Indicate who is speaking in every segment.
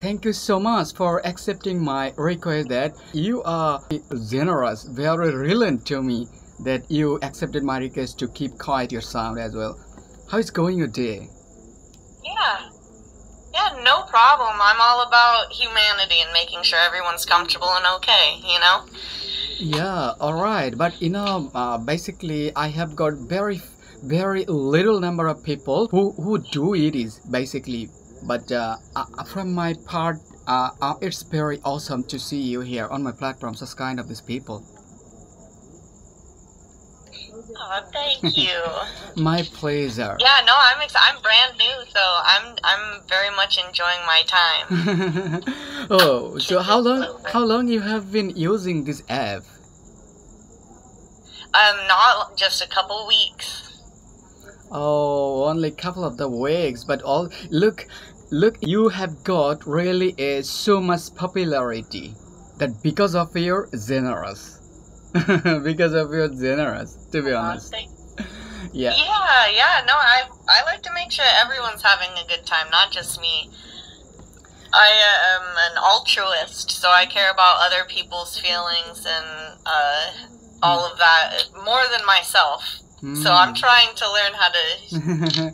Speaker 1: Thank you so much for accepting my request that you are generous, very relevant to me that you accepted my request to keep quiet your sound as well. How is going your day?
Speaker 2: Yeah. Yeah, no problem. I'm all about humanity and making sure everyone's comfortable and okay, you know?
Speaker 1: Yeah, all right. But basically, I have got very little number of people who do it is basically. But from my part, it's very awesome to see you here on my platform. Such kind of these people.
Speaker 2: Oh, thank you.
Speaker 1: My pleasure.
Speaker 2: Yeah, no, I'm brand new, so I'm very much enjoying my time.
Speaker 1: Oh, so how long you have been using this app?
Speaker 2: Not just a couple weeks.
Speaker 1: Oh, only couple of the weeks, but all look, you have got really so much popularity that because of your generous, because of your generous, to be honest. Yeah.
Speaker 2: Yeah. No, I like to make sure everyone's having a good time, not just me. I am an altruist, so I care about other people's feelings and all of that more than myself. So I'm trying to learn how to,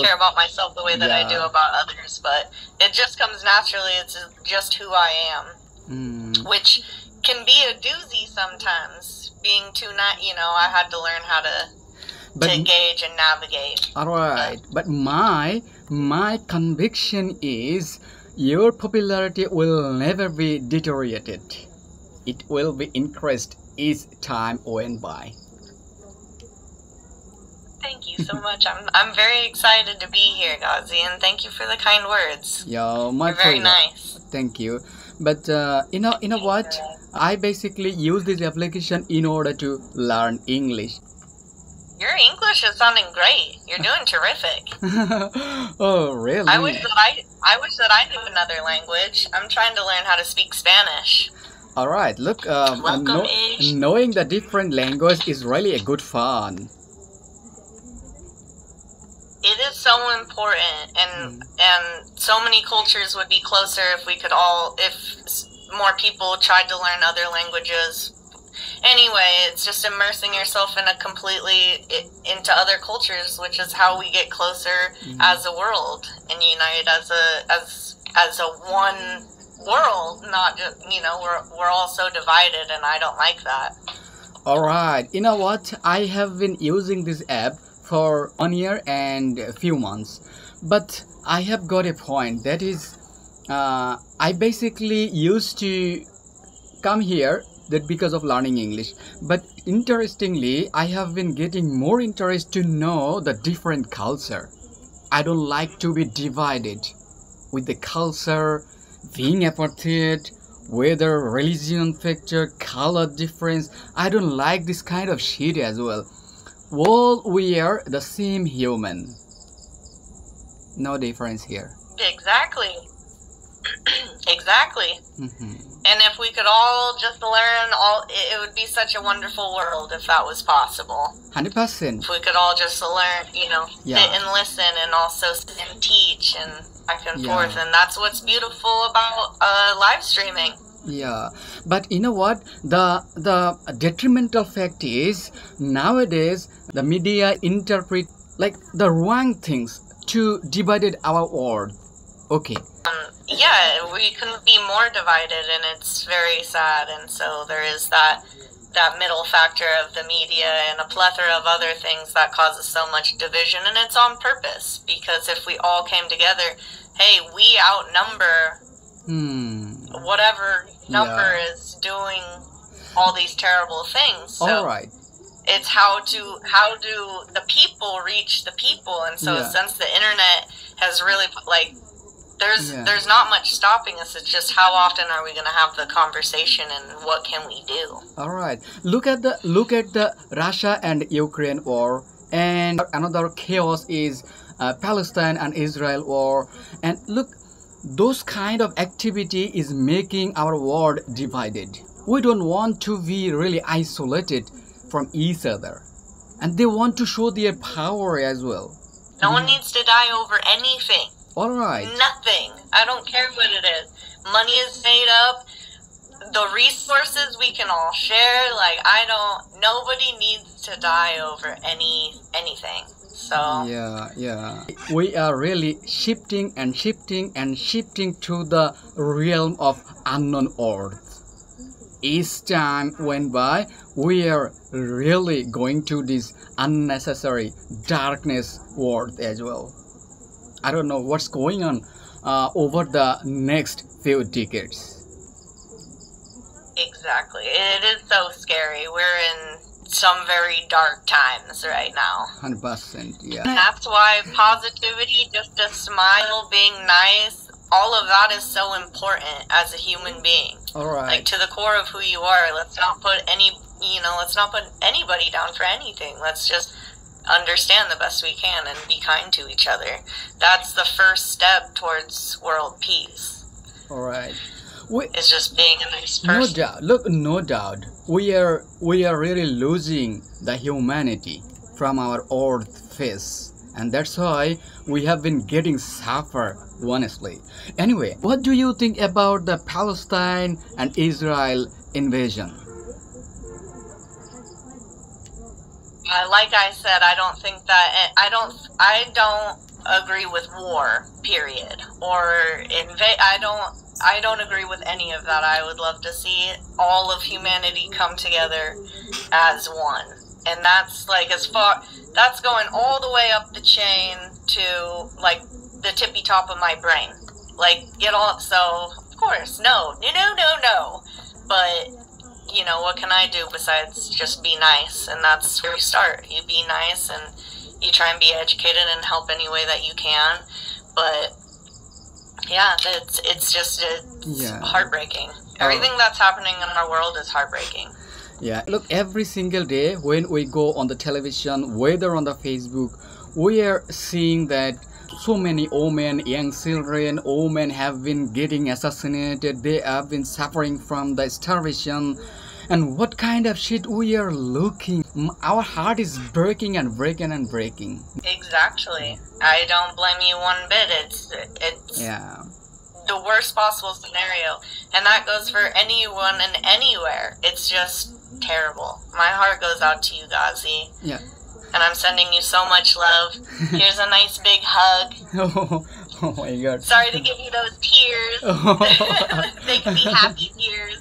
Speaker 2: care about myself the way that I do about others. But it just comes naturally. It's just who I am, which can be a doozy sometimes. Being too I had to learn how to gauge and navigate.
Speaker 1: All right, but my conviction is your popularity will never be deteriorated. It will be increased each time went by.
Speaker 2: Thank you so much. I'm very excited to be here, Gazi, and thank you for the kind words.
Speaker 1: Yeah, my
Speaker 2: You're very nice.
Speaker 1: Thank you. But you know what? I basically use this application in order to learn English.
Speaker 2: Your English is sounding great. You're doing terrific.
Speaker 1: Oh, really?
Speaker 2: I wish that I knew another language. I'm trying to learn how to speak Spanish.
Speaker 1: All right. Look,
Speaker 2: Welcome,
Speaker 1: knowing the different language is really a good fun.
Speaker 2: It is so important, and so many cultures would be closer if more people tried to learn other languages. Anyway, it's just immersing yourself into other cultures, which is how we get closer as a world and unite as a one world. Not just we're all so divided, and I don't like that.
Speaker 1: All right, you know what? I have been using this app for 1 year and a few months, but I have got a point. That is, I basically used to come here that because of learning English, but interestingly I have been getting more interest to know the different culture. I don't like to be divided with the culture, being apartheid, whether religion factor, color difference. I don't like this kind of shit as well. All we are the same human. No difference here.
Speaker 2: Exactly. Exactly. And if we could all just learn it would be such a wonderful world if that was possible.
Speaker 1: 100%.
Speaker 2: If we could all just learn, sit and listen and also sit and teach and back and forth. And that's what's beautiful about live streaming.
Speaker 1: Yeah, but you know what? The detrimental fact is nowadays the media interpret like the wrong things to divided our world. Okay.
Speaker 2: Yeah, we couldn't be more divided, and it's very sad. And so there is that middle factor of the media and a plethora of other things that causes so much division, and it's on purpose, because if we all came together, hey, we outnumber whatever number is doing all these terrible things. So
Speaker 1: all right.
Speaker 2: It's how do the people reach the people, and so since the internet has really there's not much stopping us. It's just how often are we going to have the conversation, and what can we do?
Speaker 1: All right. Look at the Russia and Ukraine war, and another chaos is Palestine and Israel war. And look, those kind of activity is making our world divided. We don't want to be really isolated from each other, and they want to show their power as well.
Speaker 2: No one needs to die over anything.
Speaker 1: All right.
Speaker 2: Nothing. I don't care what it is. Money is made up. The resources we can all share. Like, nobody needs to die over anything. So
Speaker 1: Yeah. We are really shifting and shifting and shifting to the realm of unknown earth. Each time went by, we are really going to this unnecessary darkness world as well. I don't know what's going on over the next few decades.
Speaker 2: Exactly. It is so scary. We're in some very dark times right now.
Speaker 1: 100%, yeah.
Speaker 2: And that's why positivity, just a smile, being nice, all of that is so important as a human being.
Speaker 1: All right.
Speaker 2: Like, to the core of who you are. Let's not put anybody down for anything. Let's just understand the best we can and be kind to each other. That's the first step towards world peace.
Speaker 1: All right.
Speaker 2: It's just being a nice person.
Speaker 1: No doubt. Look, no doubt. We are really losing the humanity from our earth face, and that's why we have been getting suffer, honestly. Anyway, what do you think about the Palestine and Israel invasion?
Speaker 2: Like I said, I don't think that I don't agree with war. Period. Or I don't agree with any of that. I would love to see all of humanity come together as one. And that's like that's going all the way up the chain to like the tippy top of my brain. Like, so of course, no. But, what can I do besides just be nice? And that's where we start. You be nice and you try and be educated and help any way that you can. But yeah, it's heartbreaking. Everything that's happening in our world is heartbreaking.
Speaker 1: Yeah, look, every single day when we go on the television, whether on the Facebook, we are seeing that so many women, young children, women have been getting assassinated. They have been suffering from the starvation. And what kind of shit we are looking. Our heart is breaking and breaking and breaking.
Speaker 2: Exactly. I don't blame you one bit. It's the worst possible scenario. And that goes for anyone and anywhere. It's just terrible. My heart goes out to you, Ghazi.
Speaker 1: Yeah.
Speaker 2: And I'm sending you so much love. Here's a nice big hug.
Speaker 1: Oh my God.
Speaker 2: Sorry to give you those tears. They can be happy tears.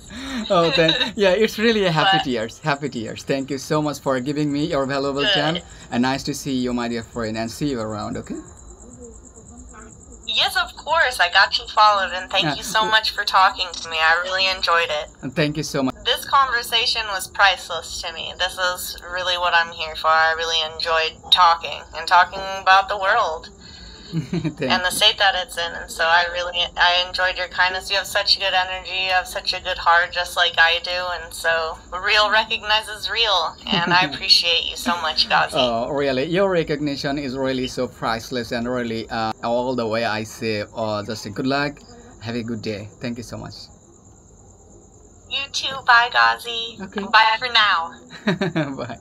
Speaker 1: It's really a happy tears. Happy tears. Thank you so much for giving me your valuable time. And nice to see you, my dear friend. And see you around, okay?
Speaker 2: Yes, of course. I got you followed. And thank you so much for talking to me. I really enjoyed it.
Speaker 1: And thank you so much.
Speaker 2: This conversation was priceless to me. This is really what I'm here for. I really enjoyed talking about the world and the state that it's in. And so I enjoyed your kindness. You have such good energy. You have such a good heart, just like I do. And so real recognizes real. And I appreciate you so much, Ghazi.
Speaker 1: Oh, really? Your recognition is really so priceless, and really all the way I say, just a good luck. Have a good day. Thank you so much.
Speaker 2: You too. Bye, Ghazi.
Speaker 1: Okay.
Speaker 2: Bye for now.
Speaker 1: Bye.